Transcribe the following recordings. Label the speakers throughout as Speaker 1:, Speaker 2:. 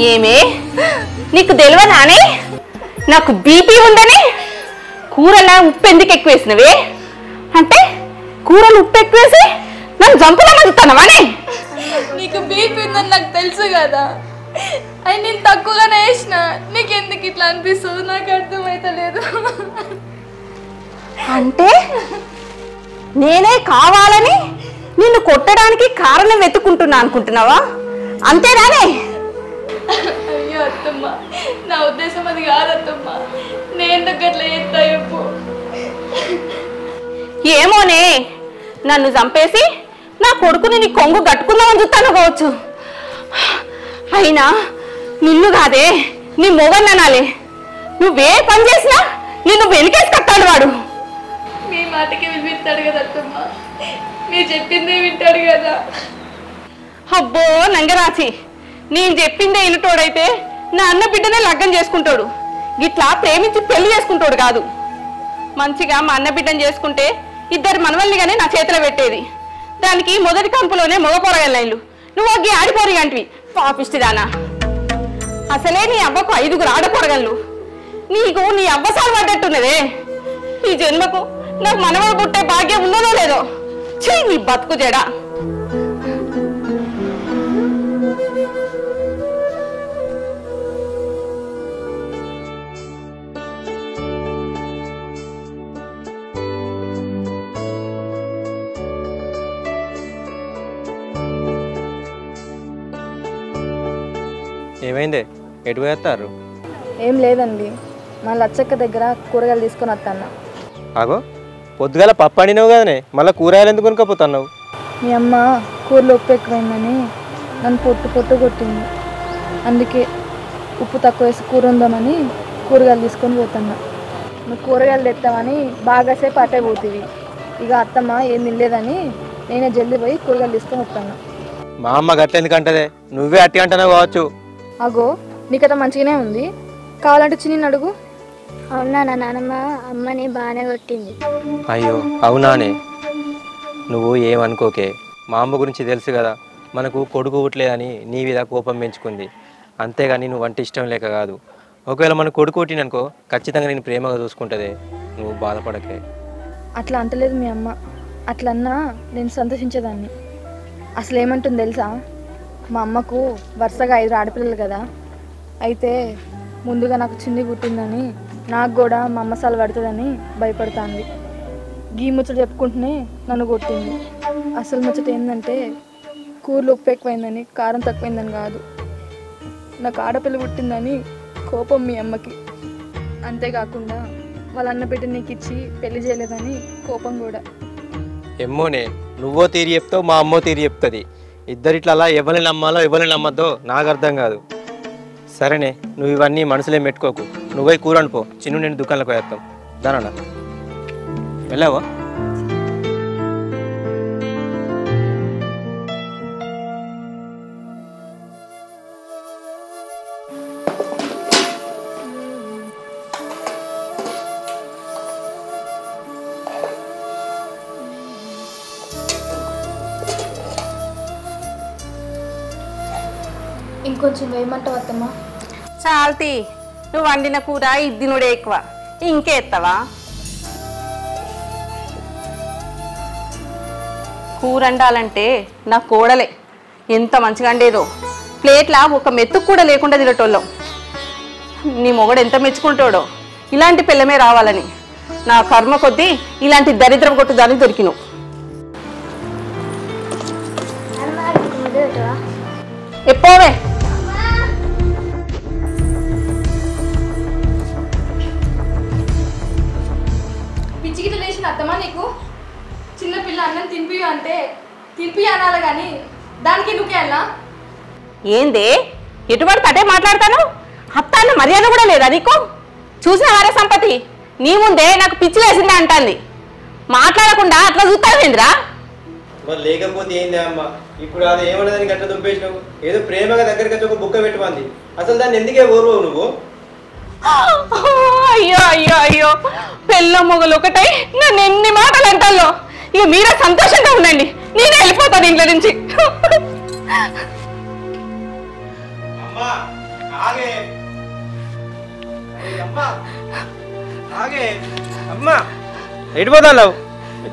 Speaker 1: ఏమే నీకు తెలియదానే నాకు బీపీ ఉందని? కూరలా ఉప్పు ఎందుకు ఎక్కువ వేసినవే? అంటే కూరలు ఉప్పు ఎక్కువేసి నన్ను జంపులా మదుతానవానే?
Speaker 2: నీకు బీపీ ఉందని నాకు తెలుసు కదా, అవి నేను తక్కువగానే వేసిన. నీకెందుకు ఇట్లా అనిపిస్తుంది నాకు అర్థమైతలేదు.
Speaker 1: అంటే నేనే కావాలని నిన్ను కొట్టడానికి కారణం వెతుకుంటున్నా అనుకుంటున్నావా? అంతేనానే?
Speaker 2: అయ్యో అత్తమ్మ, నా ఉద్దేశం అది కాదత్తమ్మ. నేనెందుకు అట్లా చేస్తా చెప్పు.
Speaker 1: ఏమోనే, నన్ను చంపేసి నా కొడుకుని నీ కొంగు కట్టుకుందామని చూస్తాను కావచ్చు. అయినా నిన్ను కాదే, నీ మొగన్ అనాలి. నువ్వే పని చేసినా నిన్ను వెనకేసి కట్టాడు వాడు.
Speaker 2: మీ మాటకి వినిపిస్తాడు కదా అత్తమ్మ, మీరు చెప్పిందే వింటాడు కదా.
Speaker 1: అబ్బో నంగరాచి, నేను చెప్పిందే ఇల్లుటోడైతే నా అన్న బిడ్డనే లగ్గం చేసుకుంటాడు. గిట్లా ప్రేమించి పెళ్లి చేసుకుంటాడు కాదు. మంచిగా మా అన్న బిడ్డను చేసుకుంటే ఇద్దరు మనవల్నిగానే నా చేతిలో పెట్టేది. దానికి మొదటి కంపులోనే మగ పొరగల్లైన్లు. నువ్వు అగ్గి ఆడిపోరు అంటివి పాపిష్టిదానా. అసలే నీ అవ్వకు 5 ఆడపొరగళ్ళు. నీకు నీ అవ్వసాలు పడ్డట్టున్నదే. ఈ జన్మకు నాకు మనవడు పుట్టే భాగ్యం ఉన్నదో లేదో. చెయ్యి నీ బతుకు జడ.
Speaker 3: ఏమైంది? ఎటు వేస్తారు?
Speaker 2: ఏం లేదండి, మా లచ్చక్క దగ్గర కూరగాయలు తీసుకొని వస్తాను.
Speaker 3: ఆగో, పొద్దుగాల పప్పు వండినావు కదనే, మళ్ళీ కూరగాయలు ఎందుకు కొనుక్కపోతున్నావు?
Speaker 2: మీ అమ్మ కూరలో ఉప్పు ఎక్కువైందని నన్ను పొట్టు కొట్టింది. అందుకే ఉప్పు తక్కువ వేసి కూర ఉందామని కూరగాయలు తీసుకొని పోతున్నా. నువ్వు కూరగాయలు తెస్తామని బాగాసేపు అట్టే పోతుంది. ఇక అత్తమ్మ ఏం తినలేదని నేనే జల్దీ పోయి కూరగాయలు తీసుకొని వస్తాను.
Speaker 3: మా అమ్మ గట్ల ఎందుకంటదే, నువ్వే అట్టి అంటున్నావు కావచ్చు.
Speaker 2: అగో, నీకట మంచిగానే ఉంది, కావాలంటే చిన్న అడుగు.
Speaker 4: అవునా, నా నాన్నమ్మ అమ్మని బాగానే కొట్టింది.
Speaker 3: అయ్యో అవునానే, నువ్వు ఏమనుకోకే. మా అమ్మ గురించి తెలుసు కదా, మనకు కొడుకు పుట్టలేదని నీ మీద కోపం పెంచుకుంది. అంతేగాని నువ్వు అంటే ఇష్టం లేక కాదు. ఒకవేళ మన కొడుకు పుట్టిననుకో ఖచ్చితంగా నేను ప్రేమగా చూసుకుంటుంది. నువ్వు బాధపడకే.
Speaker 2: అట్లా అంటలేదు మీ అమ్మ. అట్లన్నా నేను సంతోషించేదాన్ని. అసలు ఏమంటుంది తెలుసా, మా అమ్మకు వరుసగా 5 ఆడపిల్లలు కదా, అయితే ముందుగా నాకు చిన్ని పుట్టిందని నాకు కూడా మా అమ్మ సాలు పడుతుందని భయపడుతుంది. గీ ముచ్చట చెప్పుకుంటూనే నన్ను కొట్టింది. అసలు ముచ్చట ఏంటంటే కూరలు ఉప్పు ఎక్కువైందని కారం తక్కువైందని కాదు, నాకు ఆడపిల్ల పుట్టిందని కోపం మీ అమ్మకి. అంతేకాకుండా వాళ్ళ అన్న బిడ్డ నీకు ఇచ్చి పెళ్లి చేయలేదని కోపం కూడా.
Speaker 3: ఎమ్మోనే, నువ్వో తీరి చెప్తావు, మా అమ్మో తీరి చెప్తుంది. ఇద్దరిట్లా ఎవరిని నమ్మాలో ఎవరిని నమ్మద్దో నాకు అర్థం కాదు. సరేనే, నువ్వు ఇవన్నీ మనసులో పెట్టుకోకు. నువ్వే కూర అనుకో, చిన్ను నేను దుకాణంలోకి వేస్తాం. దానన్నా వెళ్ళావా?
Speaker 2: ఇంకొంచెం వేయమంటావు అత్తమ్మా?
Speaker 1: చాల్తీ, నువ్వు వండిన కూర ఇద్దినుడే ఎక్కువ, ఇంకేస్తావా? కూర వండాలంటే నా కోడలే ఎంత మంచిగా వండేదో. ప్లేట్లా ఒక మెతుకు కూడా లేకుండా తినటోళ్ళం. నీ మొగడు ఎంత మెచ్చుకుంటాడో ఇలాంటి పిల్లమే రావాలని. నా కర్మ కొద్దీ ఇలాంటి దరిద్రం కొట్టు దాన్ని దొరికినావు. ఎప్పోవే.
Speaker 2: పిచ్చిగిట లేచిన అత్తమ్మా నీకు? చిన్నపిల్ల అన్నం తినిపి అంటే తినిపి అనాలి కానీ దానికి నువ్వుకే అన్నా?
Speaker 1: ఏందే ఎటువంటి తటే మాట్లాడతాను? అత్త అన్న మర్యాద కూడా లేదా నీకు? చూసిన వారే సంపతి, నీ ముందే నాకు పిచ్చి వేసిందే అంటాంది. మాట్లాడకుండా అట్లా చూస్తావేంద్రా?
Speaker 3: మరి లేకపోతే ఏంది అమ్మ, ఇప్పుడు అది ఏమన్నదానికి అట్లా దుబ్బేసినావు? ఏదో ప్రేమగా దగ్గరికి వచ్చి ఒక బుక్క పెట్టుకుంది. అసలు దాన్ని ఎందుకే ఓర్వవు నువ్వు?
Speaker 1: అయ్యో అయ్యో అయ్యో పెళ్ళ మొగలు ఒకటై నన్ను ఎన్ని మాటలు అంటాలో. ఇక మీరే సంతోషంగా ఉండండి, నేనే వెళ్ళిపోతాను ఇంట్లో నుంచి.
Speaker 3: ఎడిపోతావు?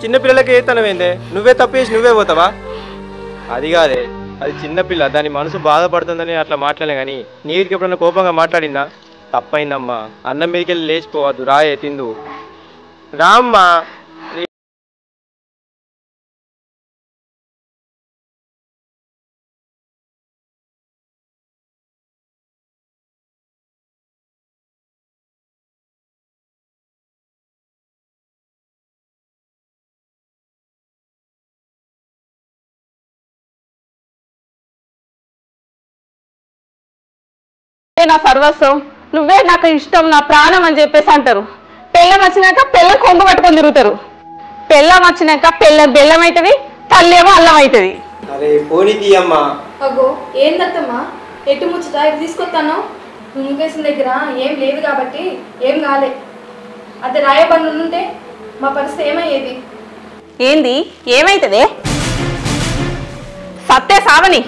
Speaker 3: చిన్నపిల్లలకి ఏ తనమైందే? నువ్వే తప్పేసి నువ్వే పోతావా? అది కాదే, అది చిన్నపిల్ల, దాని మనసు బాధపడుతుందని అట్లా మాట్లాడలే. కానీ నీటికి ఎప్పుడన్నా కోపంగా మాట్లాడిందా? తప్పైందమ్మా. అన్నం మీదకి వెళ్ళి లేచిపోవద్దు, రాయే తిందు రామ్మా.
Speaker 1: నా సర్వస్వం, నువ్వే నాకు ఇష్టం, నా ప్రాణం అని చెప్పేసి అంటారు. పెళ్ళం వచ్చినాక పెళ్ళం కొంగు పట్టుకొని తిరుగుతారు. పెళ్ళం వచ్చినాక పెళ్ళం బెల్లం అవుతుంది, తల్లేమో అల్లం అవుతుంది.
Speaker 3: అరే పోనీ తీయమ్మా.
Speaker 2: అగో ఏందత్తమ్మా, ఎటు ముచ్చుతా ఇటు తీసుకొస్తాను. ముగ్గేసిన దగ్గర ఏం లేదు కాబట్టి ఏం కాలే. అదే రాయబండి ఉంటే మా పరిస్థితి ఏమయ్యేది?
Speaker 1: ఏంది ఏమైతుంది? సత్తే సావని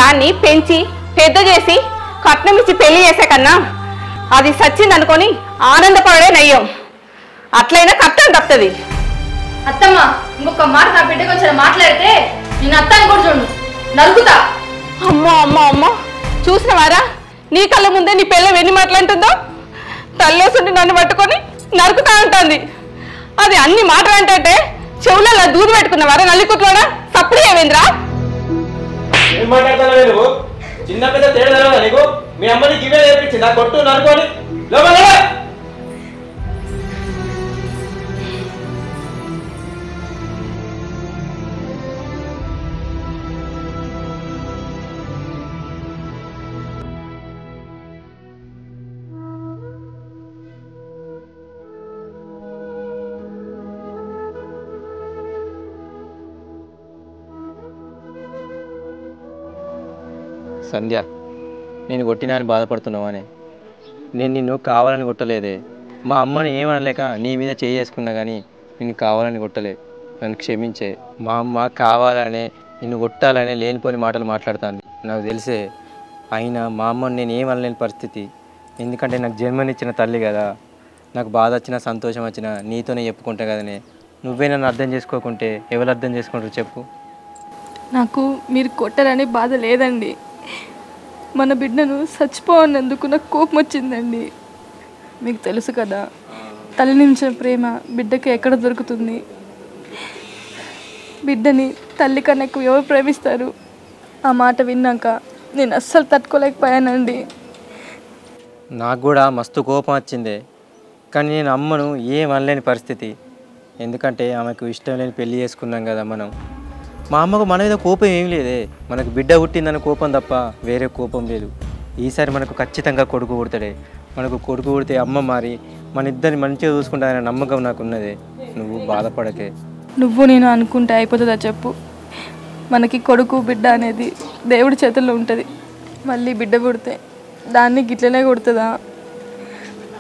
Speaker 1: దాన్ని పెంచి పెద్ద చేసి కట్నం ఇచ్చి పెళ్లి చేసే కన్నా అది సచ్చింది అనుకొని ఆనందపడే నయ్యం. అట్లయినా కట్టం తప్పుతుంది.
Speaker 2: అత్తమ్మ ఇంకొక మాట నా బిడ్డ కొంచెం మాట్లాడితే నేను అత్తాను కూడా చూడు, నరుకుతా.
Speaker 1: అమ్మో అమ్మో అమ్మో, చూసినవారా నీ కళ్ళ ముందే నీ పిల్ల ఎన్ని మాట్లాడుతుందో? తల్లేసుండి నన్ను పట్టుకొని నరుకుతా ఉంటుంది. అది అన్ని మాటలు అంటే చెవులలో దూది పెట్టుకున్నవారా? నల్లికుట్లోనా సప్పుడు ఏమేంద్రా?
Speaker 3: ఏం మాట్లాడతావు నువ్వు? చిన్న పెద్ద తేడా తెలవదా నీకు? మీ అమ్మని గివే నేర్పించిందా కొట్టు నరుకొని? సంధ్య, నేను కొట్టినా అని బాధపడుతున్నావానే? నేను నిన్ను కావాలని కొట్టలేదే. మా అమ్మని ఏమనలేక నీ మీద చేసుకున్నా కానీ నిన్ను కావాలని కొట్టలే. నన్ను క్షమించే. మా అమ్మ కావాలనే నిన్ను కొట్టాలనే లేనిపోని మాటలు మాట్లాడుతాను, నాకు తెలిసే. అయినా మా అమ్మని నేను ఏమనలేని పరిస్థితి. ఎందుకంటే నాకు జన్మనిచ్చిన తల్లి కదా. నాకు బాధ వచ్చినా సంతోషం వచ్చినా నీతోనే చెప్పుకుంటా కదనే. నువ్వే నన్ను అర్థం చేసుకోకుంటే ఎవరు అర్థం చేసుకుంటారు చెప్పు?
Speaker 2: నాకు మీరు కొట్టారని బాధ లేదండి. మన బిడ్డను చచ్చిపోవన్నందుకు నాకు కోపం వచ్చిందండి. మీకు తెలుసు కదా, తల్లి నిమిషం ప్రేమ బిడ్డకి ఎక్కడ దొరుకుతుంది? బిడ్డని తల్లి కన్నా ఎక్కువ ఎవరు ప్రేమిస్తారు? ఆ మాట విన్నాక నేను అస్సలు తట్టుకోలేకపోయానండి.
Speaker 3: నాకు కూడా మస్తు కోపం వచ్చిందే. కానీ నేను అమ్మను ఏం అనలేని పరిస్థితి. ఎందుకంటే ఆమెకు ఇష్టం లేని పెళ్లి చేసుకున్నాం కదా మనం. మా అమ్మకు మన మీద కోపం ఏం లేదే. మనకు బిడ్డ పుట్టిందన్న కోపం తప్ప వేరే కోపం లేదు. ఈసారి మనకు ఖచ్చితంగా కొడుకు పుడతాడే. మనకు కొడుకు పుడితే అమ్మ మారి మన ఇద్దరిని మంచిగా చూసుకుంటాననే నమ్మకం నాకు ఉన్నదే. నువ్వు బాధపడకే.
Speaker 2: నువ్వు నేను అనుకుంటే అయిపోతుందా చెప్పు? మనకి కొడుకు బిడ్డ అనేది దేవుడి చేతుల్లో ఉంటుంది. మళ్ళీ బిడ్డ పుడితే దాన్ని గిట్లనే కొడుతుందా?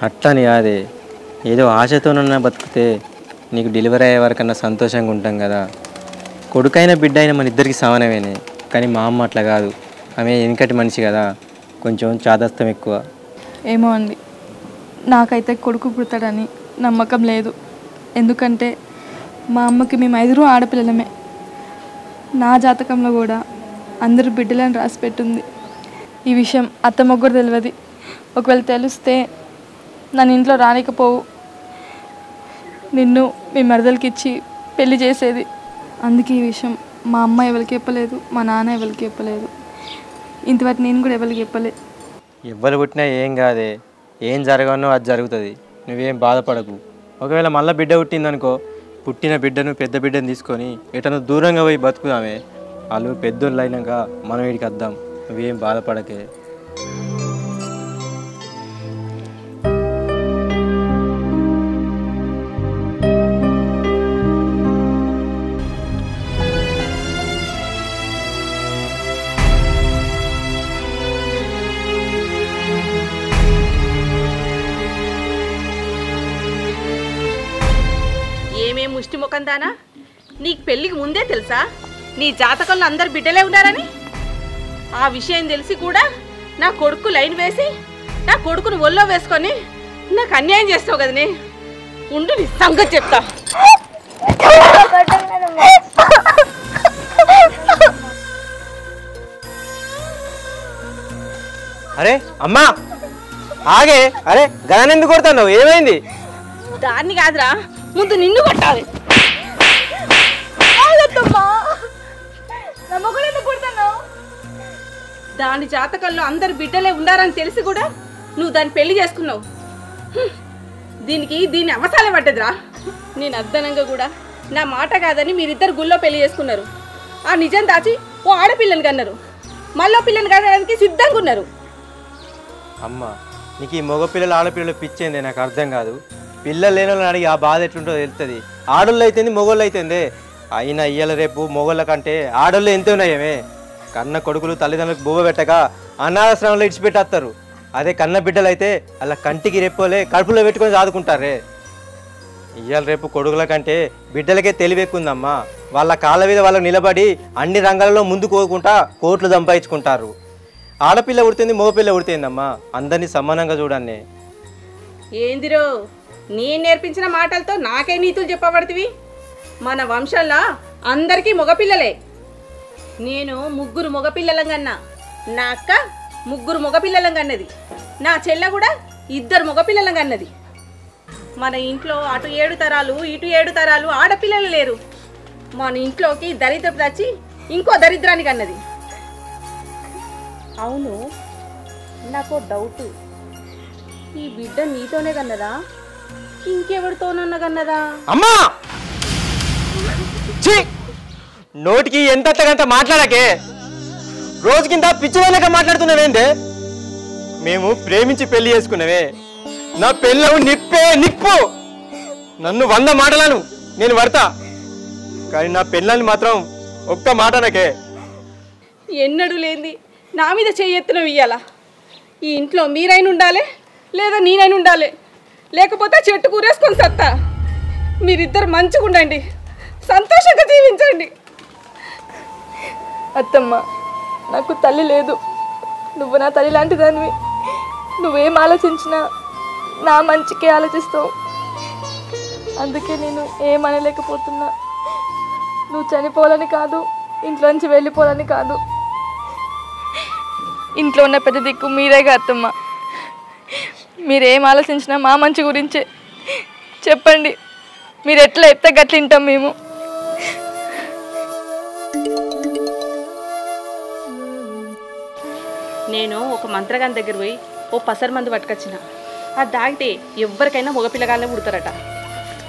Speaker 3: అట్లని కాదే, ఏదో ఆశతోనన్నా బతికితే నీకు డెలివరీ అయ్యే వరకన్నా సంతోషంగా ఉంటాం కదా. కొడుకైనా బిడ్డ అయినా మన ఇద్దరికి సమానమేనే. కానీ మా అమ్మ అట్లా కాదు. ఆమె వెనకటి మనిషి కదా, కొంచెం చాదస్తం ఎక్కువ.
Speaker 2: ఏమో అండి, నాకైతే కొడుకు పుడతాడని నమ్మకం లేదు. ఎందుకంటే మా అమ్మకి మేము 5 ఆడపిల్లలమే. నా జాతకంలో కూడా అందరూ బిడ్డలను రాసి పెట్టుంది. ఈ విషయం అత్తమ్మకు కూడా తెలియదు. ఒకవేళ తెలిస్తే నన్ను ఇంట్లో రానికపోవు. నిన్ను మీ మరదలకి ఇచ్చి పెళ్లి చేసేది. అందుకే ఈ విషయం మా అమ్మ ఎవరికి చెప్పలేదు, మా నాన్న ఎవరికి చెప్పలేదు. ఇంతవరకు నేను కూడా ఎవరికి చెప్పలే.
Speaker 3: ఎవ్వరు పుట్టినా ఏం కాదే, ఏం జరగనో అది జరుగుతుంది. నువ్వేం బాధపడకు. ఒకవేళ మళ్ళీ బిడ్డ పుట్టిందనుకో, పుట్టిన బిడ్డను పెద్ద బిడ్డను తీసుకొని ఎటన్నా దూరంగా పోయి బతుకుదామే. వాళ్ళు పెద్దోళ్ళు అయినాక మనం వీడికి వద్దాం. నువ్వేం బాధపడకే.
Speaker 1: మొకందానా, నీకు పెళ్ళికి ముందే తెలుసా నీ జాతకంలో అందరు బిడ్డలే ఉన్నారని? ఆ విషయం తెలిసి కూడా నా కొడుకు లైన్ వేసి నా కొడుకును ఒళ్ళో వేసుకొని నాకు అన్యాయం చేస్తావు కదనే. ఉండు నీ సంగతి చెప్తా.
Speaker 3: అరే అమ్మా ఆగే, అరే గదాన్ని ఎందుకు కొడతావు? ఏమైంది?
Speaker 1: దాన్ని కాదురా, ముందు నిన్ను కొట్టాలి. దాని జాతకంలో అందరు బిడ్డలే ఉన్నారని తెలిసి కూడా నువ్వు దాన్ని పెళ్లి చేసుకున్నావు. దీని అవసరం పడ్డదిరా. నేను అర్ధనంగా కూడా నా మాట కాదని మీరిద్దరు గుళ్ళో పెళ్లి చేసుకున్నారు. ఆ నిజం దాచి ఓ ఆడపిల్లని కన్నారు, మళ్ళీ పిల్లని కనడానికి సిద్ధంగా ఉన్నారు.
Speaker 3: అమ్మ నీకు ఈ మగపిల్లలు ఆడపిల్లలు పిచ్చేందే నాకు అర్థం కాదు. పిల్లలు లేని వాళ్ళని అడిగి ఆ బాధ ఎట్లుంటుందో తెలుస్తుంది. ఆడోళ్ళు అయితేంది మొగోళ్ళు అయితేందే. అయినా ఇయ్యాల రేపు మొగోళ్ళ కంటే ఆడోళ్ళు ఎంత ఉన్నాయేమే. కన్న కొడుకులు తల్లిదండ్రులకు బువ్వ పెట్టక అనాథాశ్రమంలో ఇడిచిపెట్టేస్తారు. అదే కన్న బిడ్డలు అయితే అలా కంటికి రెప్పోలే కడుపులో పెట్టుకొని చదువుకుంటారే. ఇయ్యాల రేపు కొడుకుల కంటే బిడ్డలకే తెలివెక్కుందమ్మా. వాళ్ళ కాళ్ళ మీద వాళ్ళకు నిలబడి అన్ని రంగాలలో ముందుకు పోకుండా కోట్లు సంపాదించుకుంటారు. ఆడపిల్ల ఉడితేంది మగపిల్ల ఉడితేందమ్మా, అందరినీ సమానంగా చూడండి.
Speaker 1: ఏందిరో నేను నేర్పించిన మాటలతో నాకే నీతులు చెప్పబడుతుంది. మన వంశంలో అందరికీ మగపిల్లలే. నేను 3 మగపిల్లలం కన్నా, నా అక్క 3 మగపిల్లలం కన్నది, నా చెల్ల కూడా 2 మగపిల్లలం కన్నది. మన ఇంట్లో అటు 7 తరాలు ఇటు 7 తరాలు ఆడపిల్లలు లేరు. మన ఇంట్లోకి దరిద్రపు తెచ్చి ఇంకో దరిద్రానికి అన్నది. అవును, నాకు డౌట్, ఈ బిడ్డ నీతోనే కన్నదా ఇంకెవరితోనన్నా కన్నదా?
Speaker 3: అమ్మా నోటికి ఎంత మాట్లాడకే. రోజు కింద పిచ్చివాళ్ళక మాట్లాడుతున్నావేందే? మేము ప్రేమించి పెళ్లి చేసుకున్నావే. నా పెళ్ళవు నిప్పు. నన్ను 100 మాటలను నేను పడతా, కానీ నా పెళ్ళాన్ని మాత్రం ఒక్క మాట నాకే.
Speaker 1: ఎన్నడూ లేంది నా మీద చెయ్యెత్తునవి ఇయ్యాల. ఈ ఇంట్లో మీరైనా ఉండాలి, లేదా నేనైనా ఉండాలి. లేకపోతే చెట్టు కూరేసుకొని సత్తా. మీరిద్దరు మంచిగా ఉండండి, సంతోషంగా జీవించండి.
Speaker 2: అత్తమ్మ, నాకు తల్లి లేదు, నువ్వు నా తల్లి లాంటి దానివి. నువ్వేం ఆలోచించినా నా మంచికే ఆలోచిస్తావు. అందుకే నేను ఏమనలేకపోతున్నా. నువ్వు చనిపోవాలని కాదు, ఇంట్లోంచి వెళ్ళిపోవాలని కాదు. ఇంట్లో ఉన్న పెద్ద దిక్కు మీరేగా అత్తమ్మ. మీరేం ఆలోచించినా మా మంచి గురించే చెప్పండి. మీరు ఎట్లా గట్ల వింటాం మేము.
Speaker 1: నేను ఒక మంత్రగాని దగ్గర పోయి ఓ పసరు మందు పట్టుకొచ్చిన. అది తాగితే ఎవరికైనా మగపిల్లగానే పుడతారట.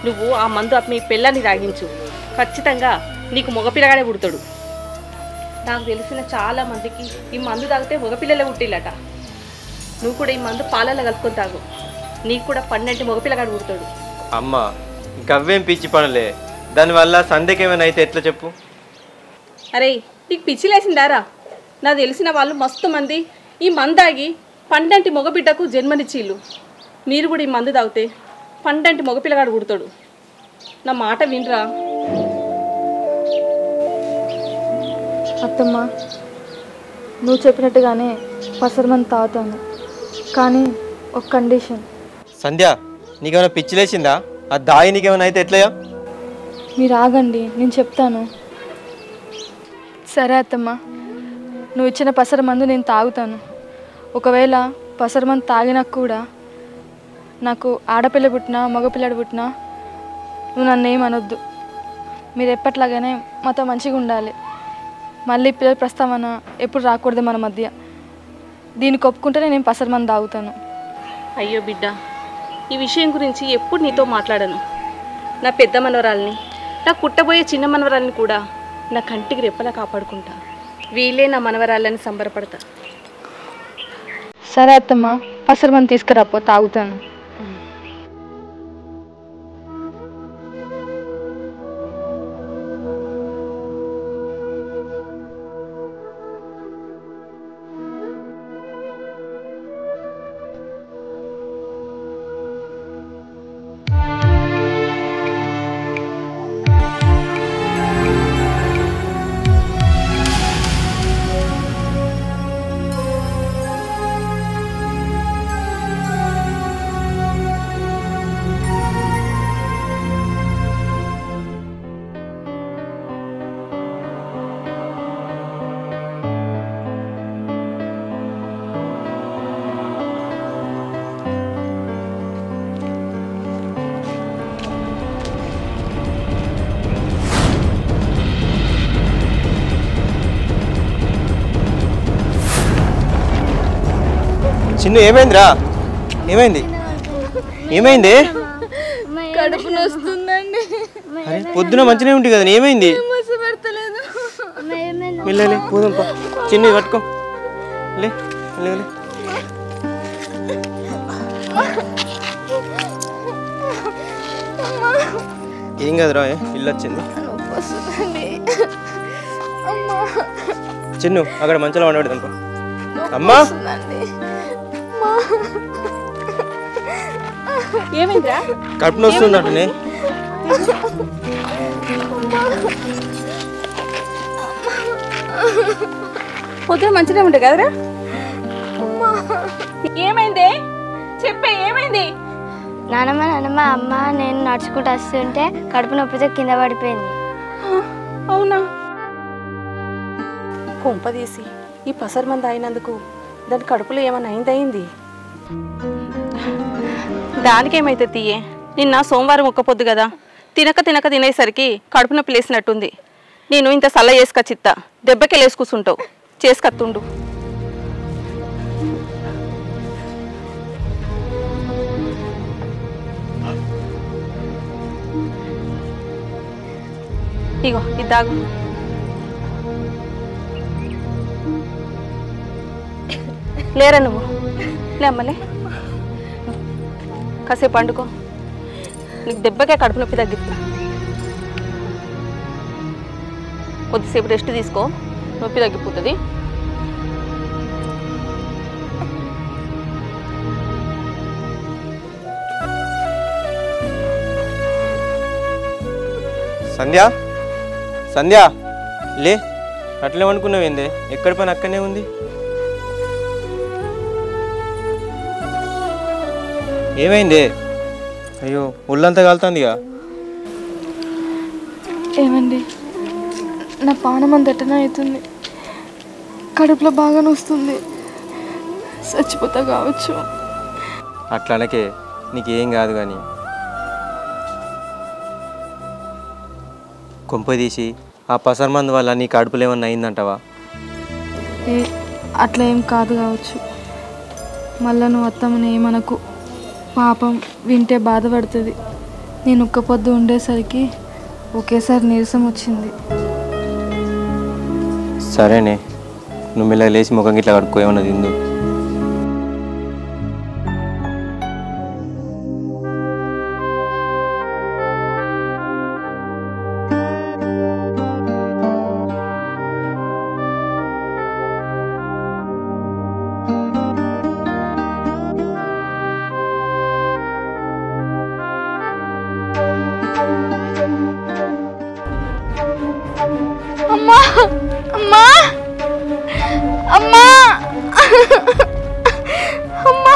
Speaker 1: నువ్వు ఆ మందు మీ పిల్లని తాగించు, ఖచ్చితంగా నీకు మగపిల్లగానే పుడతాడు. నాకు తెలిసిన చాలా మందికి ఈ మందు తాగితే మగపిల్లలే పుట్టిల్లట. నువ్వు కూడా ఈ మందు పాలల్లో కలుపుకొని తాగు, నీకు కూడా 12 మగపిల్లగాడు పుడతాడు.
Speaker 3: అమ్మ గవ్వేం పిచ్చి పనులే, దానివల్ల సందేహం ఏమైనా అయితే ఎట్లా చెప్పు?
Speaker 1: అరే నీకు పిచ్చిలేసిందారా? నాకు తెలిసిన వాళ్ళు మస్తు మంది ఈ మందు తాగి 12 మగబిడ్డకు జన్మనిచ్చిళ్ళు. మీరు కూడా ఈ మందు తాగితే 12 మగపిల్లగాడు పుడతాడు. నా మాట వినరా?
Speaker 2: అత్తమ్మ, నువ్వు చెప్పినట్టుగానే పసరమంది తాగుతాను, కానీ ఒక కండిషన్.
Speaker 3: సంధ్య నీకేమైనా పిచ్చిలేసిందా? ఆ దాయి నీకేమైనా అయితే ఎట్లయా?
Speaker 2: మీరు ఆగండి, నేను చెప్తాను. సరే అత్తమ్మ, నువ్వు ఇచ్చిన పసరమందు నేను తాగుతాను. ఒకవేళ పసరమందు తాగినా కూడా నాకు ఆడపిల్ల పుట్టినా మగపిల్లడు పుట్టినా నువ్వు నన్ను ఏమనొద్దు. మీరు ఎప్పట్లాగానే మాతో మంచిగా ఉండాలి. మళ్ళీ పిల్లల ప్రస్తావన ఎప్పుడు రాకూడదు మన మధ్య. దీనికి ఒప్పుకుంటేనే నేను పసరమందు తాగుతాను.
Speaker 1: అయ్యో బిడ్డ, ఈ విషయం గురించి ఎప్పుడు నీతో మాట్లాడను. నా పెద్ద మనవరాల్ని, నా పుట్టబోయే చిన్న మనవరాల్ని కూడా నా కంటికి రెప్పలా కాపాడుకుంటా. వీళ్ళే నా మనవరాళ్ళని సంబరపడతా.
Speaker 2: సరే అత్తమ్మ, పసరమందు తీసుకురాపో, తాగుతాను.
Speaker 3: చిన్ను ఏమైందిరా? ఏమైంది? ఏమైంది?
Speaker 2: కడుపు నొస్తుందండి.
Speaker 3: అరే పొద్దున మంచిగా ఉంటుంది కదా, ఏమైంది?
Speaker 2: పెడతలేదు.
Speaker 3: వెళ్ళలే పోదాం పా. చిన్ను పట్టుకో లే లే లే. ఏం కదరా, ఇల్లు వచ్చింది. చిన్ను అక్కడ మంచిగా వండబెడతాను అనుకో. అమ్మా
Speaker 1: ఏమైందిరా?
Speaker 3: కడుపు నొస్తుందటనే.
Speaker 1: పొద్దున మంచిగా ఉంటుంది కదరా? ఏమైంది చెప్పే, ఏమైంది?
Speaker 4: నానమ్మ అమ్మ నేను నడుచుకుంటూ వస్తుంటే కడుపు నొప్పితో కింద పడిపోయింది.
Speaker 1: అవునా? కొంప తీసి ఈ పసరు మంది అయినందుకు దాని కడుపులో ఏమైనా అయింది? దానికేమైతే తీయే, నిన్న సోమవారం ఒక్క పొద్దు కదా, తినక తినేసరికి కడుపు నొప్పి లేసినట్టుంది. నేను ఇంత సల్ల చేసుకొచ్చిత్తా, దెబ్బకెళ్ళేసి కూర్చుంటావు, చేసుకత్తుండు. ఇగో ఇద్దాగు. లేరా నువ్వు? లే అమ్మలే, కాసేపు పండుకో, నీకు దెబ్బకే కడుపు నొప్పి తగ్గిస్తా. కొద్దిసేపు రెస్ట్ తీసుకో, నొప్పి తగ్గిపోతుంది.
Speaker 3: సంధ్య సంధ్య లే, అట్లే అనుకున్నావేందే? ఎక్కడి పని అక్కడనే ఉంది. ఏమైంది? అయ్యో ఒళ్ళంతా కాలుతుందిగా.
Speaker 2: ఏమండి, నా పానం అంతటనే అవుతుంది, కడుపులో బాగా నొస్తుంది, చచ్చిపోతా కావచ్చు.
Speaker 3: అట్లా అనకే, నీకేం కాదు. కానీ కొంపదీసి ఆ పసరు మందు వల్ల నీ కడుపులో ఏమన్నా అయిందంటావా?
Speaker 2: అట్లా ఏం కాదు కావచ్చు. మళ్ళా నువ్వు అత్తమ్మని ఏమనకు, పాపం వింటే బాధపడుతుంది. నేను ఒక్క పొద్దు ఉండేసరికి ఒకేసారి నీరసం వచ్చింది.
Speaker 3: సరేనే, నువ్వు ఇలా లేచి ముఖం ఇట్లా కడుక్కో, ఏమన్నా తిందు.
Speaker 2: అమ్మా అమ్మా అమ్మా అమ్మా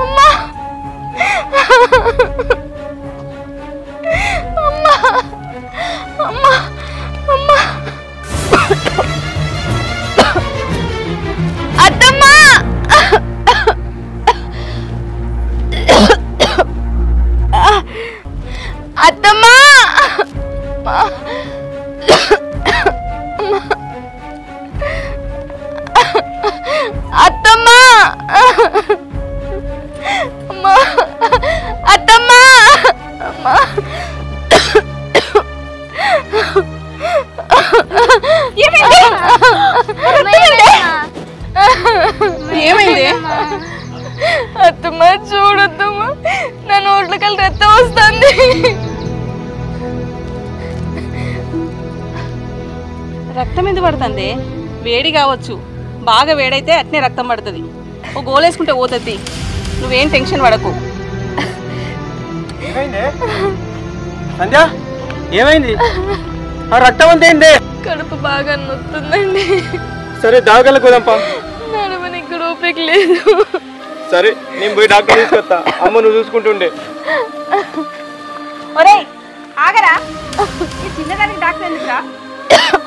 Speaker 2: అమ్మా అమ్మా అమ్మా అమ్మా అత్తమ్మా అత్తమ్మా అత్తమ్మా అమ్మా అత్తమ్మా అమ్మా
Speaker 1: ఏమైంది?
Speaker 2: అత్తమ్మా చూడొద్దమ్మా, నా నోట్లకెళ్ళి రక్తం వస్తుంది.
Speaker 1: రక్తం ఎందుకు పడుతుంది? వేడి కావచ్చు, బాగా వేడైతే అట్నే రక్తం పడుతుంది. ఓ గోలేసుకుంటే పోతుంది, నువ్వేం టెన్షన్ పడకు.
Speaker 3: సంధ్య ఏమైంది? ఆ రక్తం అంతా ఏంది?
Speaker 2: కడుపు బాగా నొస్తుందండి.
Speaker 3: సరే దాగలకు పోదాంపా.
Speaker 2: నడవనికి ఓపిక లేదు.
Speaker 3: సరే నేను పోయి డాక్టర్ తీసుకొస్తా, అమ్మ నువ్వు చూసుకుంటుండే.
Speaker 1: ఒరే ఆగరా, ఈ చిన్నదానికి డాక్టర్ ఎందుకురా?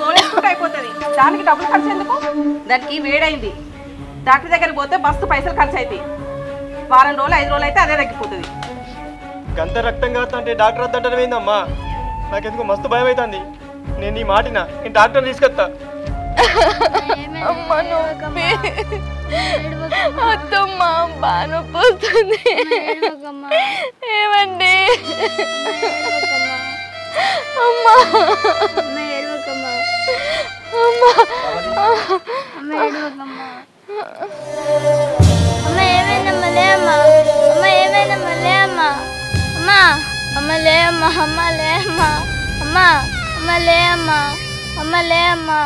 Speaker 1: గోలేసుకుంటే అయిపోతుంది, దానికి డబ్బులు ఖర్చు ఎందుకు? దానికి వేడైంది, డాక్టర్ దగ్గరికి పోతే మస్తు పైసలు ఖర్చు అవుతాయి. వారం రోజులు 5 రోజులు అయితే అదే తగ్గిపోతుంది.
Speaker 3: గంత రక్తం కాదంటే డాక్టర్ వద్దంటే పోయిందమ్మా, నాకెందుకు మస్తు భయం అవుతుంది. నేను ఈ మాటిన నేను డాక్టర్ తీసుకొస్తా.
Speaker 2: అమ్మ నొప్పి వద్దమ్మా బాగా నొప్పి వస్తుంది ఏమండి అమ్మా
Speaker 4: అమ్మ ఏమైందమ్మా లేమ్మా అమ్మ ఏమైందమ్మా లేమ్మా అమ్మా అమ్మ లేమ్మా అమ్మ లేమ్మా అమ్మా అమ్మ లేమ్మా అమ్మ లేమ్మా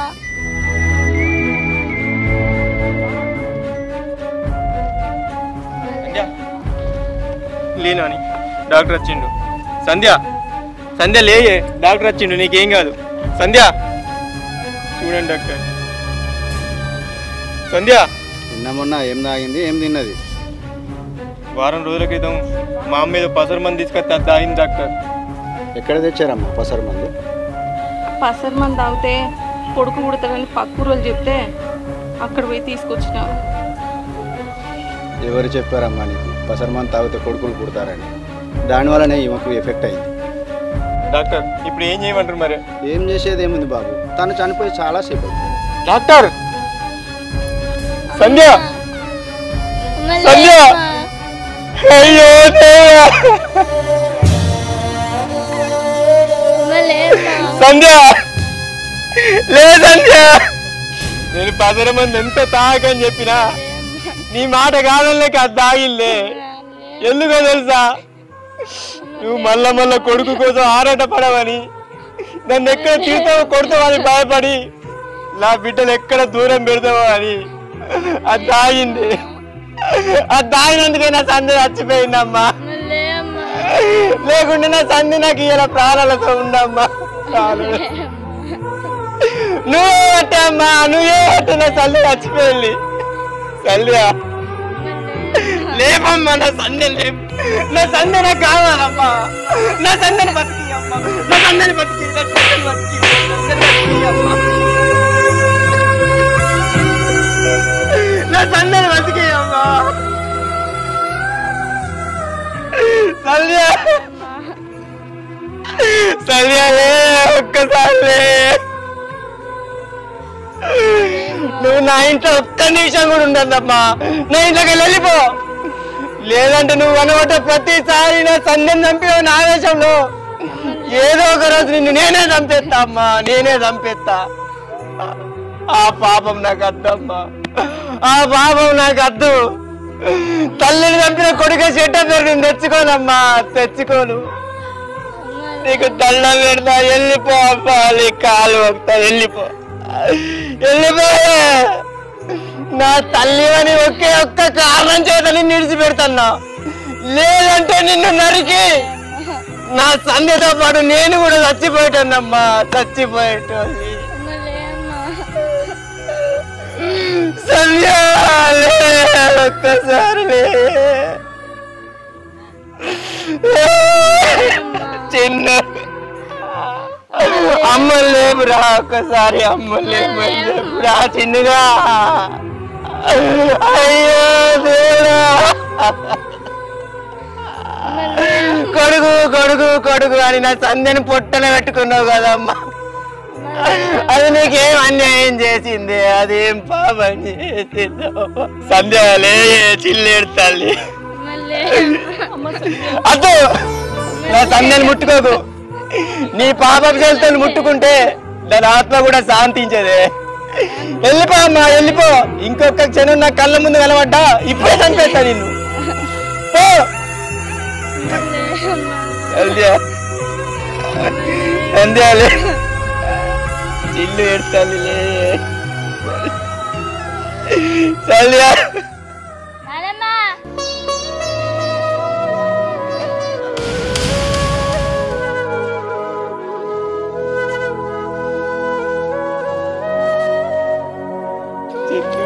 Speaker 3: లేను అని డాక్టర్ వచ్చిండు. సంధ్య సంధ్య లేయే, డాక్టర్ వచ్చిండు, నీకేం కాదు. సంధ్య చూడండి డాక్టర్. సంధ్య
Speaker 5: నిన్న మొన్న ఏం తాగింది, ఏం తిన్నది?
Speaker 3: వారం రోజుల క్రితం మా అమ్మ మీద పసరు మంది తీసుకొస్తే అది తాగింది డాక్టర్.
Speaker 5: ఎక్కడ తెచ్చారమ్మా పసరు మందు?
Speaker 1: పసరు మంది తాగితే కొడుకు పుడతాడని పక్కూరోళ్ళు చెప్తే అక్కడ పోయి తీసుకొచ్చిన.
Speaker 5: ఎవరు చెప్పారమ్మా నీకు పసరు మందు తాగితే కొడుకులు పుడతారని? దానివల్లనే ఈమెకు ఎఫెక్ట్ అయింది.
Speaker 3: డాక్టర్ ఇప్పుడు ఏం చేయమంటారు మరి?
Speaker 5: ఏం చేసేది ఏముంది బాబు, తను చనిపోయి చాలాసేపు అవుతుంది.
Speaker 3: డాక్టర్ సంధ్య సంధ్య అయ్యో సంధ్య లే సంధ్య, నేను పసర మంది ఎంత తాగని చెప్పినా నీ మాట కాదలేక అది తాగిల్లే. ఎందుకో తెలుసా, నువ్వు మళ్ళా మళ్ళా కొడుకు కోసం ఆరాట పడవని, నన్ను ఎక్కడ తీర్తావో కొడతావని భయపడి నా బిడ్డలు ఎక్కడ దూరం పెడతావో అని అది తాగింది. అది తాగినందుకే నా సంధి చచ్చిపోయిందమ్మా. లేకుంటే నా సంధి నాకు ఇలా ప్రాణాలతో ఉండమ్మా. నువ్వే పట్టే అమ్మా, నువ్వే పట్టే నా సంధి చచ్చిపోయింది. సంధ్య లేపమ్మా, నా సంధ్య లేపు, నా సంధ్య నాకు కావాలమ్మా. నా సంధ్యని బతికి అమ్మా, నా సంధ్యని బతికి, నా సంధ్యని బతికి, నా సంధ్యని బతికి అమ్మా. సంధ్య సంధ్యలే ఒక్కసారి నువ్వు నా ఇంట్లో ఒక్క నిమిషం కూడా ఉండద్దమ్మా. నా ఇంట్లోకి వెళ్ళిపో, లేదంటే నువ్వు అనబట్ట ప్రతిసారి నా సంధ్యను చంపేవు నా ఆవేశంలో. ఏదో ఒక రోజు నిన్ను నేనే చంపేస్తా అమ్మా, నేనే చంపేస్తా. ఆ పాపం నాకు అద్దమ్మా, ఆ పాపం నాకు అద్దు. తల్లిని చంపిన కొడుకు చెట్ట పేరు నేను తెచ్చుకోనమ్మా, తెచ్చుకోను. నీకు దండం పెడతా, వెళ్ళిపో అమ్మా, నీ కాలు వస్తా, వెళ్ళిపో, వెళ్ళిపో. నా తల్లి అని ఒకే ఒక్క కారణం చేత నిన్ను విడిచిపెడతాన్నా, లేదంటే నిన్ను నరికి నా సంధ్యతో పాటు నేను కూడా చచ్చిపోయేటన్నమ్మా, చచ్చిపోయేటోని. సంధ్య ఒక్కసారి చిన్న అమ్మ లేపురా, ఒక్కసారి అమ్మ లేపని చెప్పురా చిన్నగా. అయ్యో దేవుడా, కొడుకు కొడుకు కొడుకు అని నా సంధ్యని పొట్టన పెట్టుకున్నావు కదమ్మా. అది నీకేం అన్యాయం చేసింది, అదేం పాపం చేసిందో. సంధ్య లే, చిల్లేడు తల్లి. అద్దు, నా సంధ్యని ముట్టుకోకు. నీ పాపం చేస్తే ముట్టుకుంటే దాని ఆత్మ కూడా శాంతించదే. వెళ్ళిపో అమ్మా, వెళ్ళిపో. ఇంకొక క్షణం నా కళ్ళ ముందు కలవడ్డా ఇప్పుడే చంపేస్తా నిన్ను. సంధ్యాలే చిల్లు ఏడ్చాలిలే. సంధ్య చిల్లు